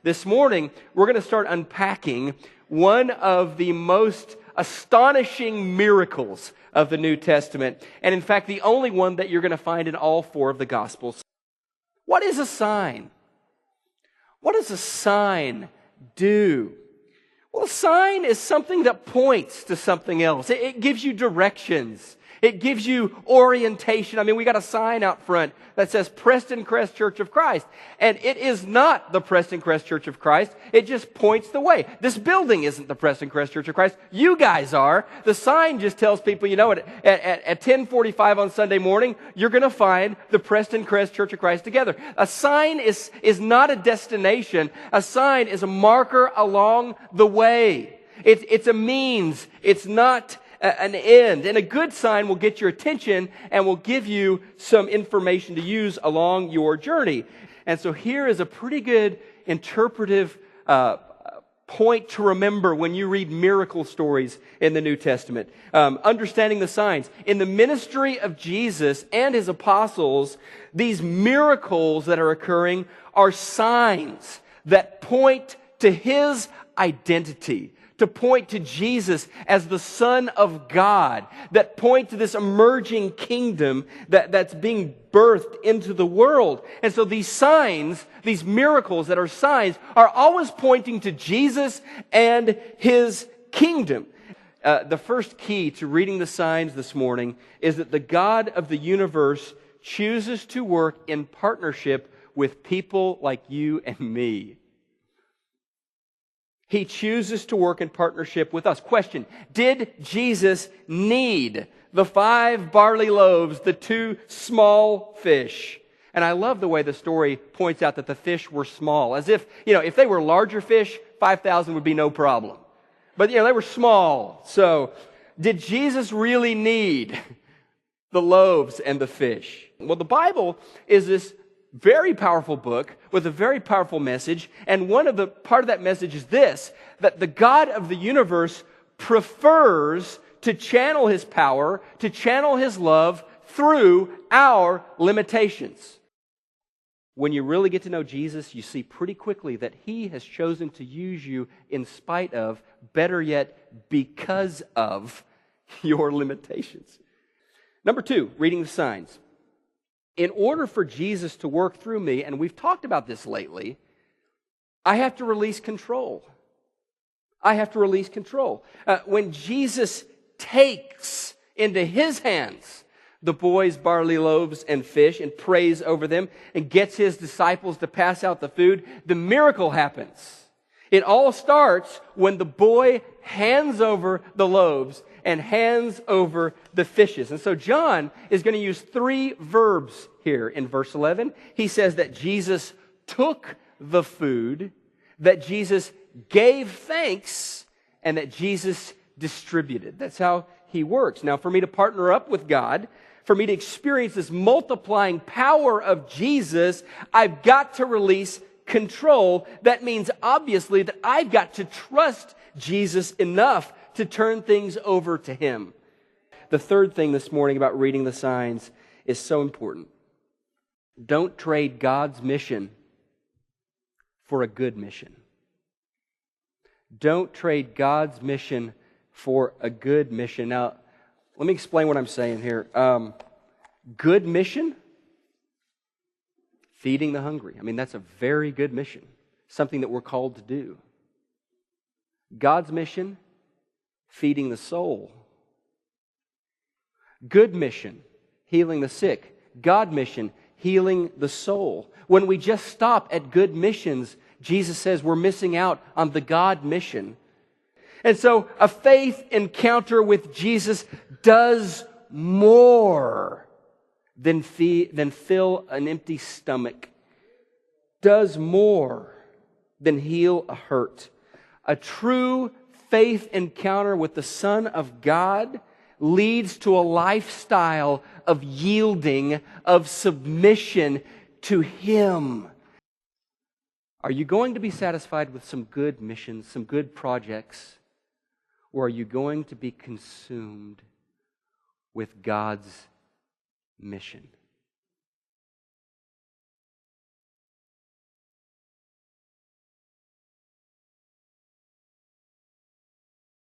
This morning, we're going to start unpacking one of the most astonishing miracles of the New Testament, and in fact, the only one that you're going to find in all four of the Gospels. What is a sign? What does a sign do? Well, a sign is something that points to something else. It gives you directions. It gives you orientation. I mean, we got a sign out front that says Prestoncrest Church of Christ. And it is not the Prestoncrest Church of Christ. It just points the way. This building isn't the Prestoncrest Church of Christ. You guys are. The sign just tells people, you know, at 10:45 on Sunday morning, you're going to find the Prestoncrest Church of Christ together. A sign is not a destination. A sign is a marker along the way. It's a means. It's not an end. And a good sign will get your attention and will give you some information to use along your journey. And so here is a pretty good interpretive point to remember when you read miracle stories in the New Testament. Understanding the signs. In the ministry of Jesus and His apostles, these miracles that are occurring are signs that point to His identity, to point to Jesus as the Son of God, that point to this emerging kingdom that's being birthed into the world. And so these signs, these miracles that are signs, are always pointing to Jesus and His kingdom. The first key to reading the signs this morning is that the God of the universe chooses to work in partnership with people like you and me. He chooses to work in partnership with us. Question: did Jesus need the 5 barley loaves, the 2 small fish? And I love the way the story points out that the fish were small, as if, if they were larger fish, 5,000 would be no problem. But, they were small. So, did Jesus really need the loaves and the fish? Well, the Bible is this very powerful book with a very powerful message, and part of that message is this: that the God of the universe prefers to channel His power, to channel His love through our limitations. When you really get to know Jesus, you see pretty quickly that He has chosen to use you in spite of, better yet, because of your limitations. Number 2, reading the signs. In order for Jesus to work through me, and we've talked about this lately, I have to release control. I have to release control. When Jesus takes into His hands the boys' barley loaves and fish and prays over them and gets His disciples to pass out the food, the miracle happens. It all starts when the boy hands over the loaves and hands over the fishes. And so John is going to use 3 verbs here in verse 11. He says that Jesus took the food, that Jesus gave thanks, and that Jesus distributed. That's how He works. Now, for me to partner up with God, for me to experience this multiplying power of Jesus, I've got to release control. That means, obviously, that I've got to trust Jesus enough to turn things over to Him. The third thing this morning about reading the signs is so important. Don't trade God's mission for a good mission. Don't trade God's mission for a good mission. Now, let me explain what I'm saying here. Good mission, feeding the hungry. I mean, that's a very good mission. Something that we're called to do. God's mission, feeding the soul. Good mission, healing the sick. God mission, healing the soul. When we just stop at good missions, Jesus says we're missing out on the God mission. And so a faith encounter with Jesus does more than fill an empty stomach. Does more than heal a hurt. A true faith encounter with the Son of God leads to a lifestyle of yielding, of submission to Him. Are you going to be satisfied with some good missions, some good projects, or are you going to be consumed with God's mission?